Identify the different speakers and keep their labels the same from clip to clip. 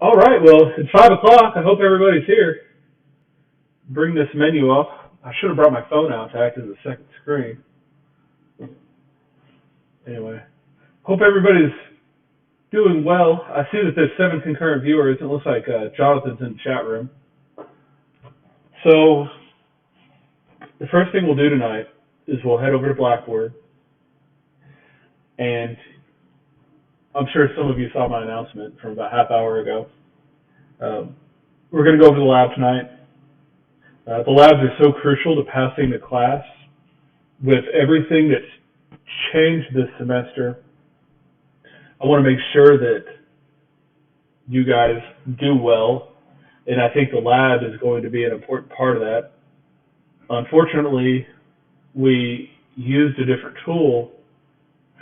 Speaker 1: All right, well, it's 5 o'clock. I hope everybody's here. Bring this menu up. I should have brought my phone out to act as a second screen. Anyway, hope everybody's doing well. I see that there's 7 concurrent viewers. It looks like Jonathan's in the chat room. So, the first thing we'll do tonight is we'll head over to Blackboard. And I'm sure some of you saw my announcement from about half hour ago. Um, we're going to go over the lab tonight. The labs are so crucial to passing the class. With everything that's changed this semester, I want to make sure that you guys do well, and I think the lab is going to be an important part of that. Unfortunately, we used a different tool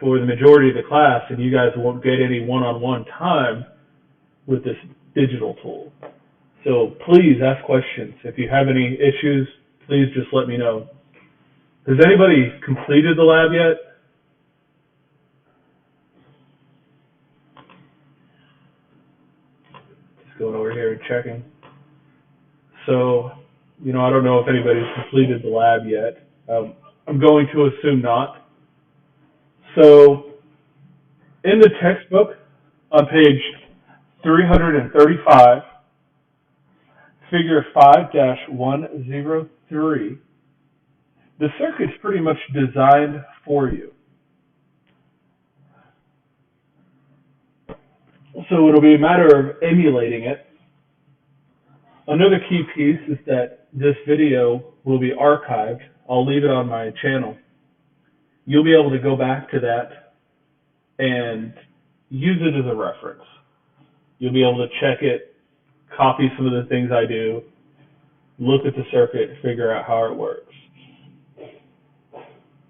Speaker 1: for the majority of the class, and you guys won't get any one-on-one time with this digital tool. So please ask questions. If you have any issues, please just let me know. Has anybody completed the lab yet? Just going over here and checking. So, I don't know if anybody's completed the lab yet. I'm going to assume not. So, in the textbook, on page 335, figure 5-103, the circuit's pretty much designed for you. So it'll be a matter of emulating it. Another key piece is that this video will be archived. I'll leave it on my channel. You'll be able to go back to that and use it as a reference. You'll be able to check it, copy some of the things I do, look at the circuit, figure out how it works.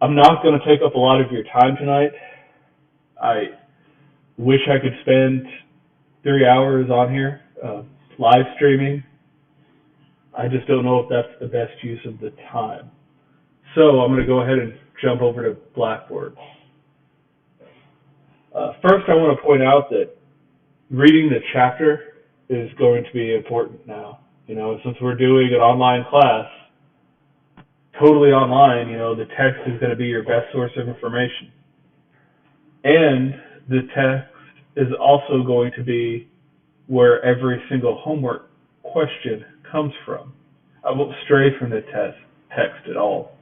Speaker 1: I'm not going to take up a lot of your time tonight. I wish I could spend 3 hours on here live streaming. I just don't know if that's the best use of the time. So I'm going to go ahead and jump over to Blackboard. First, I want to point out that reading the chapter is going to be important now. Since we're doing an online class, totally online, the text is going to be your best source of information. And the text is also going to be where every single homework question comes from. I won't stray from the text at all.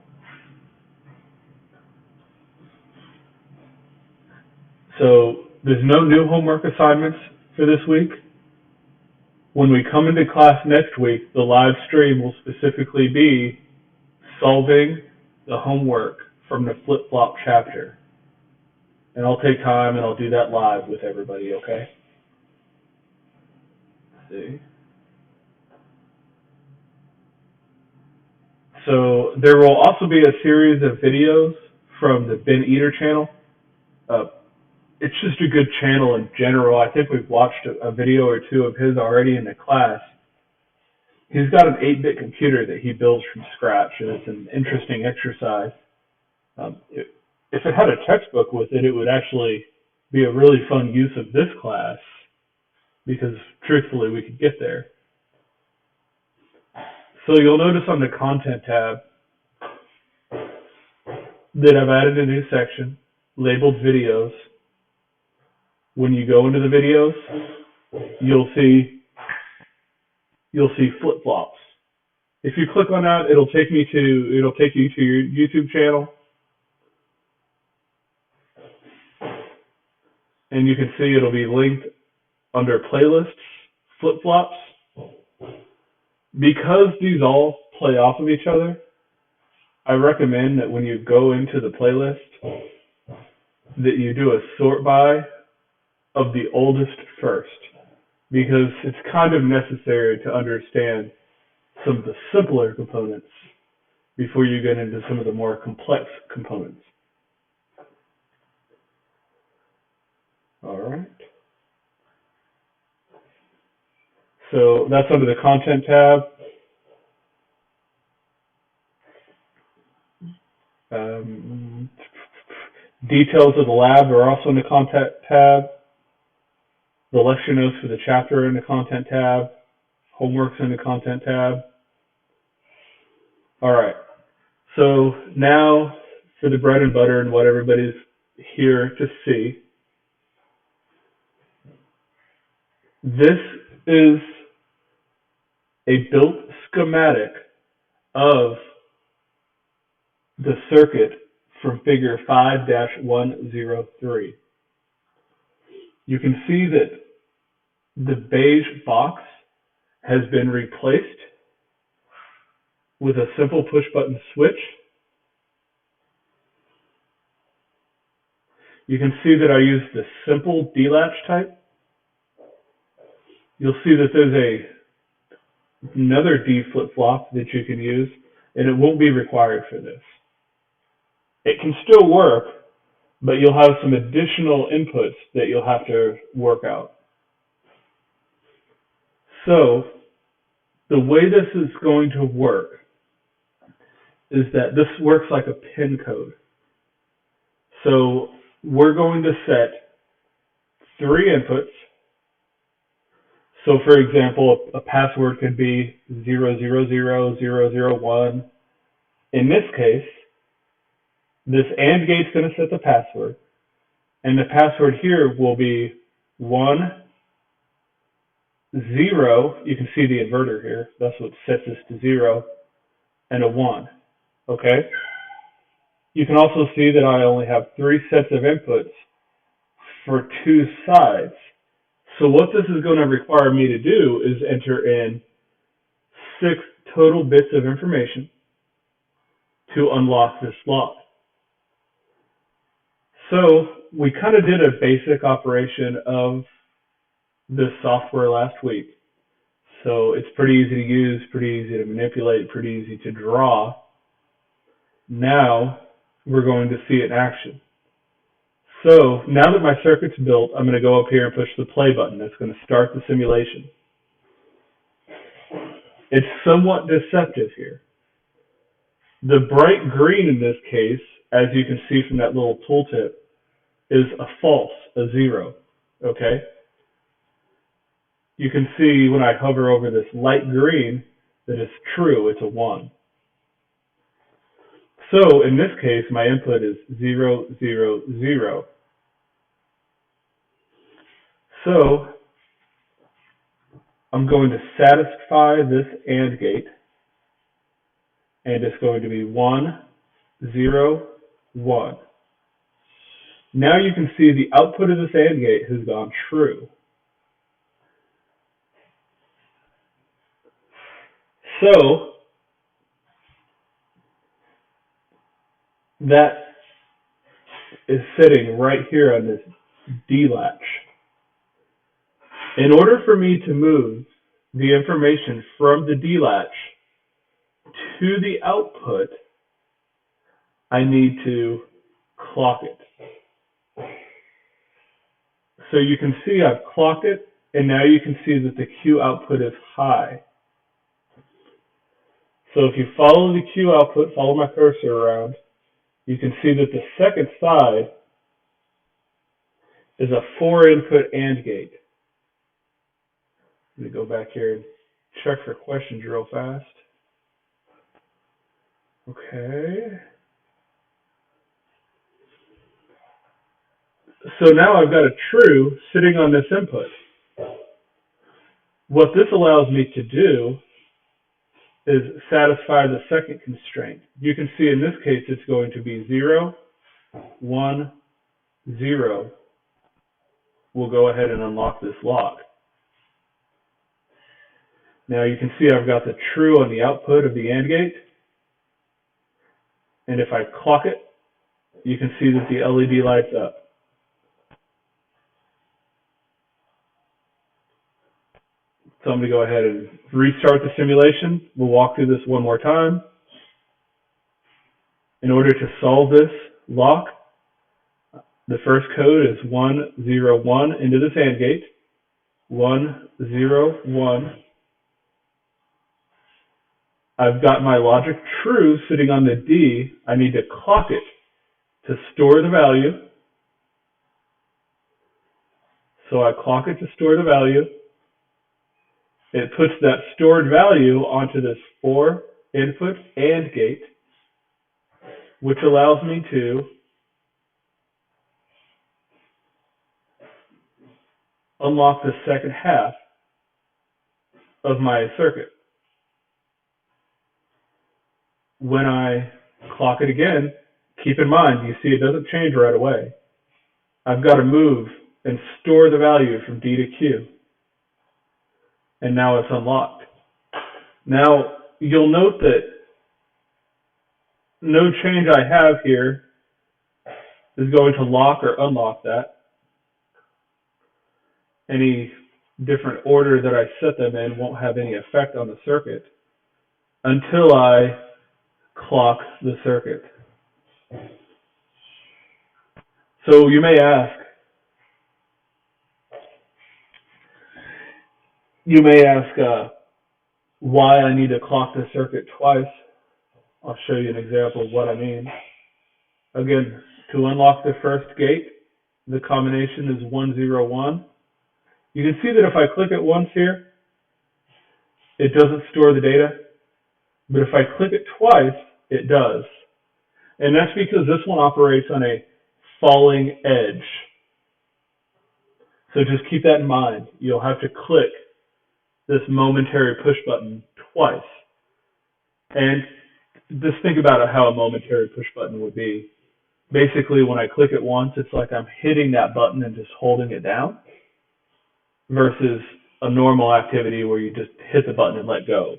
Speaker 1: So there's no new homework assignments for this week. When we come into class next week, the live stream will specifically be solving the homework from the flip-flop chapter. And I'll take time and I'll do that live with everybody, okay? Let's see. So there will also be a series of videos from the Ben Eater channel. It's just a good channel in general. I think we've watched a video or two of his already in the class. He's got an 8-bit computer that he builds from scratch, and it's an interesting exercise. If it had a textbook with it, it would actually be a really fun use of this class, because truthfully, we could get there. So you'll notice on the Content tab that I've added a new section labeled Videos. When you go into the videos, you'll see flip-flops. If you click on that, it'll take you to your YouTube channel. And you can see it'll be linked under Playlists, Flip-flops. Because these all play off of each other, I recommend that when you go into the playlist, that you do a sort by of the oldest first, because it's kind of necessary to understand some of the simpler components before you get into some of the more complex components. All right. So that's under the Content tab. Details of the lab are also in the Content tab. The lecture notes for the chapter are in the content tab. Homework's in the content tab. All right. So now for the bread and butter and what everybody's here to see. This is a built schematic of the circuit from figure 5-103. You can see that the beige box has been replaced with a simple push button switch. You can see that I use the simple D-latch type. You'll see that there's another D flip-flop that you can use, and it won't be required for this. It can still work, but you'll have some additional inputs that you'll have to work out. So the way this is going to work is that this works like a pin code. So we're going to set 3 inputs. So for example, a password could be 000001. In this case, this AND gate's going to set the password, and the password here will be 1, 0. You can see the inverter here. That's what sets this to 0, and a 1. Okay? You can also see that I only have 3 sets of inputs for 2 sides. So what this is going to require me to do is enter in 6 total bits of information to unlock this lock. So we kind of did a basic operation of this software last week. So it's pretty easy to use, pretty easy to manipulate, pretty easy to draw. Now we're going to see it in action. So now that my circuit's built, I'm going to go up here and push the play button. That's going to start the simulation. It's somewhat deceptive here. The bright green in this case, as you can see from that little tooltip, is a false, a 0. Okay? You can see when I hover over this light green that it's true, it's a 1. So in this case, my input is 0, 0, 0. So I'm going to satisfy this AND gate, and it's going to be 1, 0, 1. Now you can see the output of this AND gate has gone true. So that is sitting right here on this D latch. In order for me to move the information from the D latch to the output, I need to clock it. So you can see I've clocked it, and now you can see that the Q output is high. So if you follow the Q output, follow my cursor around, you can see that the second side is a 4-input AND gate. Let me go back here and check for questions real fast. Okay. So now I've got a true sitting on this input. What this allows me to do is satisfy the second constraint. You can see in this case it's going to be 0, 1, 0. We'll go ahead and unlock this lock. Now you can see I've got the true on the output of the AND gate. And if I clock it, you can see that the LED lights up. So I'm going to go ahead and restart the simulation. We'll walk through this one more time. In order to solve this lock, the first code is 101 into this AND gate. 101. I've got my logic true sitting on the D. I need to clock it to store the value. So I clock it to store the value. It puts that stored value onto this for input AND gate, which allows me to unlock the second half of my circuit. When I clock it again, keep in mind, you see it doesn't change right away. I've got to move and store the value from D to Q. And now it's unlocked. Now, you'll note that no change I have here is going to lock or unlock that. Any different order that I set them in won't have any effect on the circuit until I clock the circuit. So you may ask, why I need to clock the circuit twice. I'll show you an example of what I mean. Again, to unlock the first gate, the combination is 101. You can see that if I click it once here, it doesn't store the data. But if I click it twice, it does. And that's because this one operates on a falling edge. So just keep that in mind. You'll have to click this momentary push button twice. And just think about how a momentary push button would be. Basically, when I click it once, it's like I'm hitting that button and just holding it down, versus a normal activity where you just hit the button and let go.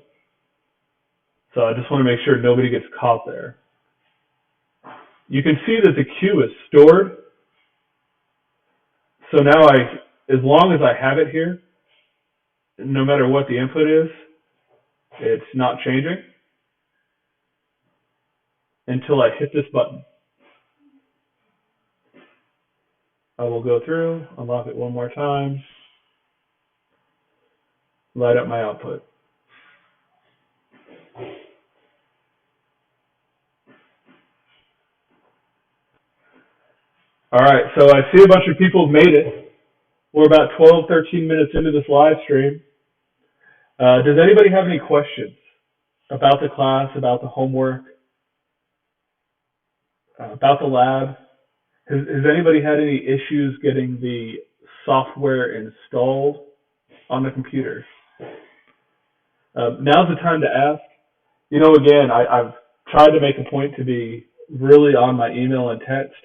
Speaker 1: So I just want to make sure nobody gets caught there. You can see that the Q is stored. So now as long as I have it here, no matter what the input is, it's not changing until I hit this button. I will go through, unlock it one more time, light up my output. All right, so I see a bunch of people have made it. We're about 12, 13 minutes into this live stream. Does anybody have any questions about the class, about the homework, about the lab? Has anybody had any issues getting the software installed on the computer? Now's the time to ask. Again, I've tried to make a point to be really on my email and text.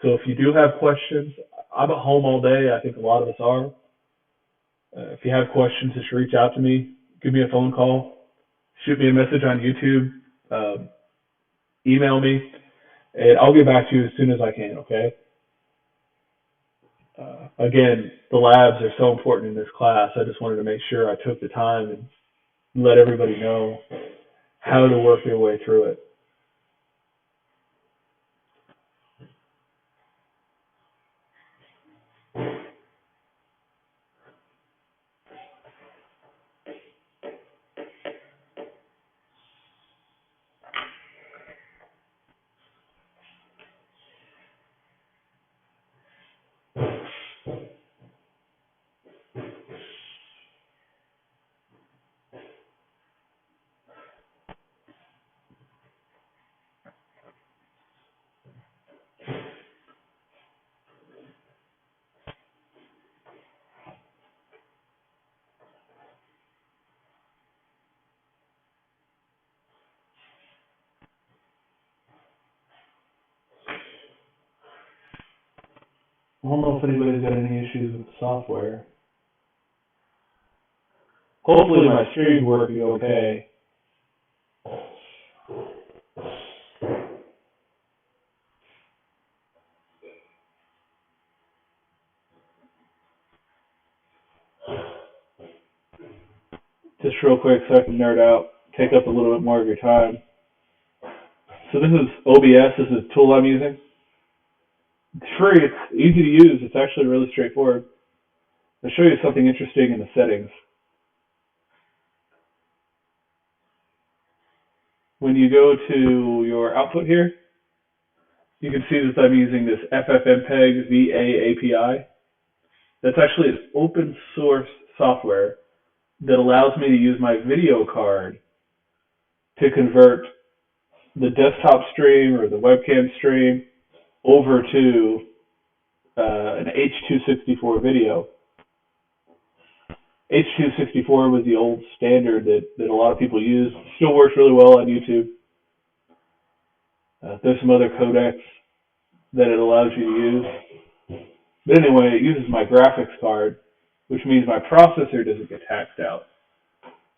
Speaker 1: So if you do have questions, I'm at home all day. I think a lot of us are. If you have questions, just reach out to me. Give me a phone call. Shoot me a message on YouTube. Email me. And I'll get back to you as soon as I can, okay? Again, the labs are so important in this class. I just wanted to make sure I took the time and let everybody know how to work their way through it. I don't know if anybody's got any issues with the software. Hopefully my stream's working okay. Just real quick so I can nerd out, take up a little bit more of your time. So this is OBS, this is the tool I'm using. It's free, it's easy to use, it's actually really straightforward. I'll show you something interesting in the settings. When you go to your output here, you can see that I'm using this FFmpeg VA API. That's actually an open source software that allows me to use my video card to convert the desktop stream or the webcam stream over to an H.264 video. H.264 was the old standard that a lot of people use. Still works really well on YouTube. There's some other codecs that it allows you to use. But anyway, it uses my graphics card, which means my processor doesn't get taxed out.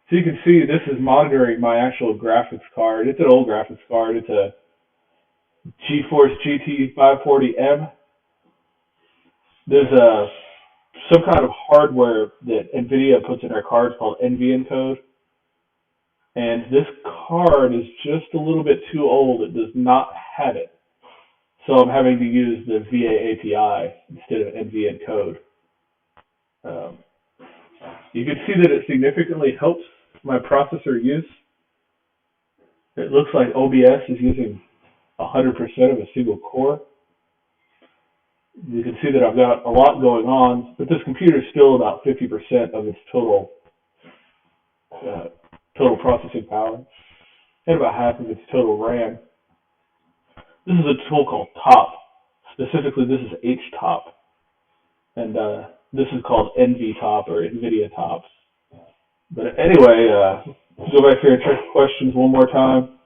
Speaker 1: So you can see this is monitoring my actual graphics card. It's an old graphics card. It's a GeForce GT 540M. There's some kind of hardware that NVIDIA puts in their cards called NVEncode. And this card is just a little bit too old. It does not have it. So I'm having to use the VA API instead of NVEncode. You can see that it significantly helps my processor use. It looks like OBS is using 100% of a single core. You can see that I've got a lot going on, but this computer is still about 50% of its total processing power and about half of its total RAM. This is a tool called TOP. Specifically, this is HTOP, and this is called NVTOP or NVIDIA TOP. But anyway, go back here and check the questions one more time.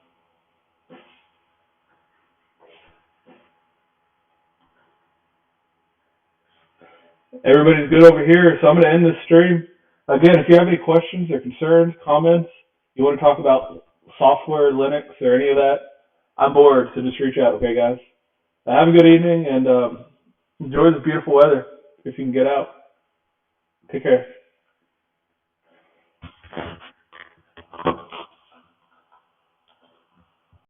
Speaker 1: Everybody's good over here, so I'm going to end this stream. Again, if you have any questions or concerns, comments, you want to talk about software, Linux, or any of that, I'm bored, so just reach out, okay, guys? Have a good evening, and enjoy this beautiful weather if you can get out. Take care.